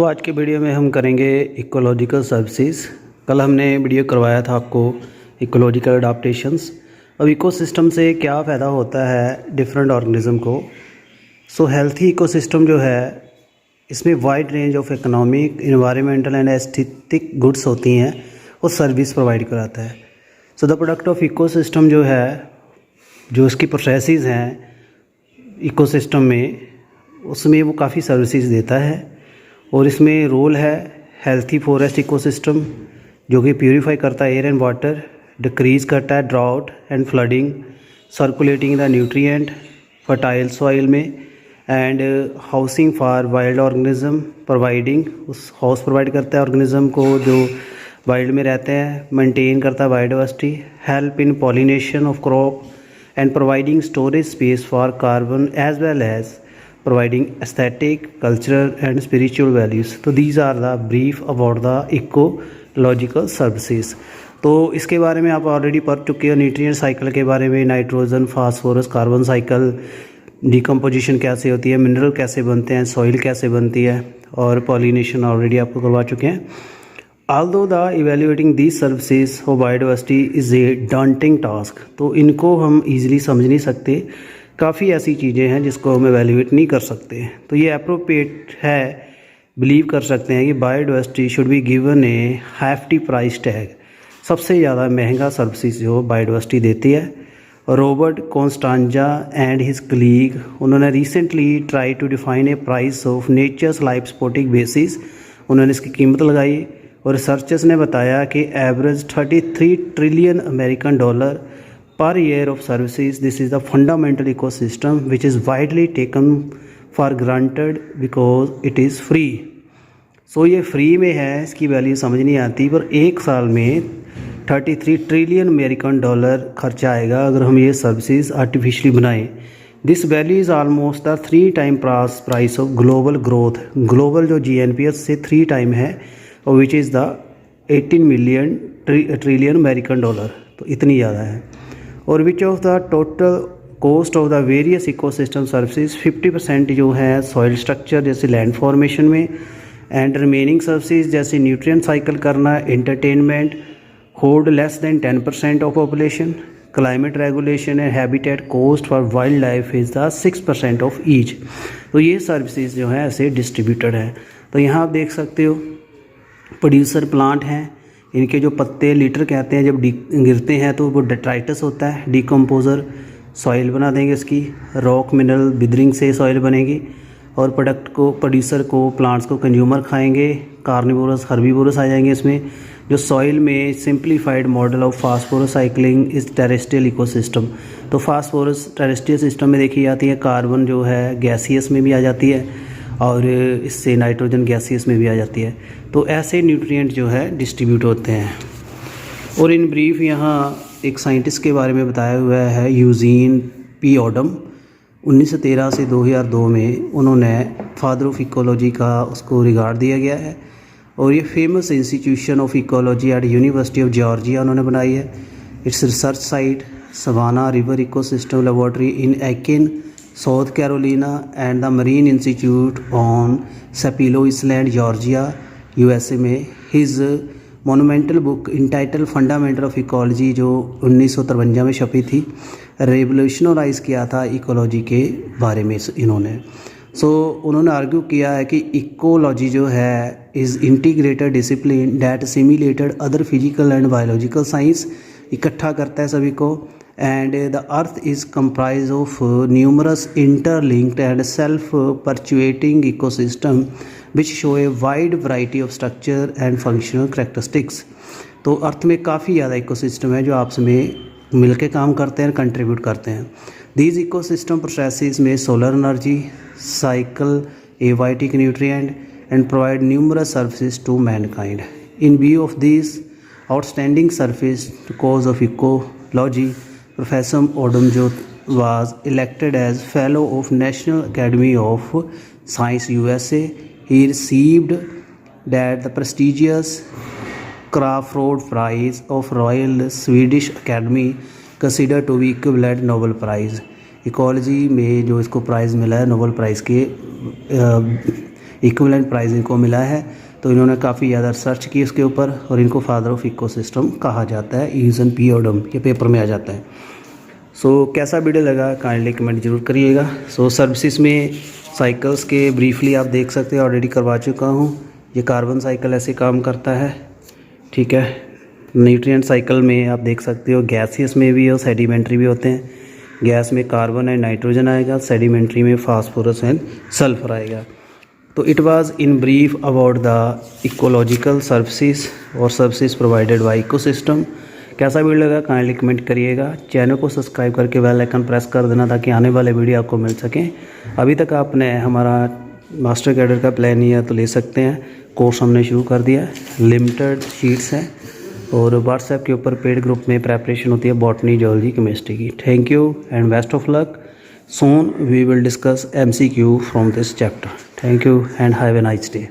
आज के वीडियो में हम करेंगे इकोलॉजिकल सर्विसेज। कल हमने वीडियो करवाया था आपको इकोलॉजिकल अडाप्टेशंस। अब इकोसिस्टम से क्या फ़ायदा होता है डिफरेंट ऑर्गेनिज्म को। हेल्थी इकोसिस्टम जो है इसमें wide range of economic, environmental and aesthetic goods होती हैं और सर्विस प्रोवाइड कराता है। द प्रोडक्ट ऑफ इकोसिस्टम जो है, जो इसकी प्रोसेसेस हैं इकोसिस्टम में, उसमें वो काफ़ी सर्विसेज देता है। और इसमें रोल है हेल्थी फॉरेस्ट इकोसिस्टम, जो कि प्यूरीफाई करता है एयर एंड वाटर, डिक्रीज करता है drought and flooding, circulating the nutrient fertile soil में, and housing for wild organism, providing उस हाउस प्रोवाइड करता है ऑर्गेनिज्म को जो वाइल्ड में रहते हैं, मेंटेन करता है biodiversity, help in pollination of crop and providing storage space for carbon as well as providing aesthetic, cultural and spiritual values. तो these are the brief about the ecological services. तो इसके बारे में आप ऑलरेडी पढ़ चुके हो, न्यूट्रिएंट साइकिल के बारे में, nitrogen, phosphorus, carbon cycle, decomposition कैसे होती है, मिनरल कैसे बनते हैं, सॉइल कैसे बनती है, और पॉलिनेशन ऑलरेडी आपको करवा चुके हैं। Although the evaluating these services for biodiversity is a daunting task, तो इनको हम ईजिली समझ नहीं सकते। काफ़ी ऐसी चीज़ें हैं जिसको हम एवेल्यूएट नहीं कर सकते। तो ये अप्रोप्रिएट है, बिलीव कर सकते हैं कि biodiversity should be given a hefty price tag. सबसे ज़्यादा महंगा सर्विसेज जो बायोडाइवर्सिटी देती है। Robert Costanza and his colleague, उन्होंने recently try to define a price of nature's life supporting basis. उन्होंने इसकी कीमत लगाई और रिसर्चर्स ने बताया कि average 33 trillion American dollar per year of services. This is the fundamental ecosystem which is widely taken for granted because it is free. ये free में है, इसकी वैल्यू समझ नहीं आती, पर एक साल में 33 ट्रिलियन अमेरिकन डॉलर खर्चा आएगा अगर हम ये सर्विसेज आर्टिफिशियली बनाएं। This value is almost the 3 time price of global growth. Global जो GNP से 3 टाइम है, और which is the 18 trillion American dollar. तो इतनी ज़्यादा है। और which of the total cost of the various ecosystem services 50% जो है सॉइल स्ट्रक्चर जैसे लैंड फॉर्मेशन में, एंड रिमेनिंग सर्विसेज जैसे न्यूट्रिएंट साइकिल करना, entertainment, hold less than 10% of population, climate regulation and habitat cost for wild life is the 6% of each. तो ये services जो है ऐसे डिस्ट्रीब्यूटेड है। तो यहाँ आप देख सकते हो प्रोड्यूसर प्लांट हैं, इनके जो पत्ते लीटर कहते हैं जब गिरते हैं तो वो डेट्राइटस होता है, डिकम्पोजर सॉइल बना देंगे इसकी, रॉक मिनरल बिदरिंग से सॉइल बनेगी, और प्रोडक्ट को प्रोड्यूसर को प्लांट्स को कंज्यूमर खाएंगे, कार्निवोरस हर्बीवोरस आ जाएंगे इसमें। जो सॉइल में simplified model of phosphorus cycling इस टेरेस्ट्रियल इकोसिस्टम। तो फास्फोरस टेरेस्ट्रियल सिस्टम में देखी जाती है, कार्बन जो है गैसियस में भी आ जाती है, और इससे नाइट्रोजन गैसियस में भी आ जाती है। तो ऐसे न्यूट्रिएंट जो है डिस्ट्रीब्यूट होते हैं। और इन ब्रीफ यहाँ एक साइंटिस्ट के बारे में बताया हुआ है, यूजीन पी ओडम। 1913 से 2002 में उन्होंने फादर ऑफ इकोलॉजी का उसको रिगार्ड दिया गया है। और ये famous institution of ecology at university of Georgia उन्होंने बनाई है। Its research site Savannah River ecosystem laboratory in Aiken, South Carolina, and the marine institute on Sapelo island, Georgia, USA में। His monumental book entitled fundamental of ecology, जो 1953 में छपी थी, revolutionise किया था इकोलॉजी के बारे में इन्होंने। उन्होंने आर्ग्यू किया है कि इकोलॉजी जो है is integrated discipline that assimilated other physical and biological science, इकट्ठा करता है सभी को। And the earth is comprised of numerous interlinked and self perpetuating ecosystem which show a wide variety of structure and functional characteristics. तो earth में काफ़ी ज़्यादा ecosystem है जो आपस में मिलके काम करते हैं, कंट्रीब्यूट करते हैं। दीज इकोसिस्टम प्रोसेसेस में solar energy, cycle, abiotic nutrient and provide numerous services to mankind. In view of this outstanding service cause of ecology, Professor Odom was elected as Fellow of National Academy of Science USA. He received the prestigious Crafoord Prize of Royal Swedish Academy, considered to be equivalent Nobel Prize. Ecology में जो इसको price मिला है Nobel prize के equivalent price इनको मिला है। तो इन्होंने काफ़ी ज़्यादा रिसर्च की इसके ऊपर और इनको फादर ऑफ इकोसिस्टम कहा जाता है। यूजन पी ओडम ये पेपर में आ जाता है। सो कैसा वीडियो लगा काइंडली कमेंट जरूर करिएगा। सो सर्विसेज में साइकिल्स के ब्रीफली आप देख सकते हैं, ऑलरेडी करवा चुका हूँ। ये कार्बन साइकिल ऐसे काम करता है, ठीक है। न्यूट्रिएंट साइकिल में आप देख सकते हो गैसियस में भी और सेडिमेंट्री भी होते हैं। गैस में कार्बन एंड नाइट्रोजन आएगा, सेडिमेंट्री में फास्फोरस एंड सल्फर आएगा। तो it was in brief about the ecological services और सर्विसेज प्रोवाइडेड बाय इकोसिस्टम। कैसा वीडियो लगा काइंडली कमेंट करिएगा। चैनल को सब्सक्राइब करके बेल आइकन प्रेस कर देना ताकि आने वाले वीडियो आपको मिल सकें। अभी तक आपने हमारा मास्टर कैडर का प्लान नहीं है तो ले सकते हैं। कोर्स हमने शुरू कर दिया है, लिमिटेड सीट्स हैं और व्हाट्सएप के ऊपर पेड ग्रुप में प्रेपरेशन होती है बॉटनी, जूलॉजी, केमिस्ट्री की। Thank you and best of luck. Soon we will discuss MCQ from this chapter. Thank you and have a nice day.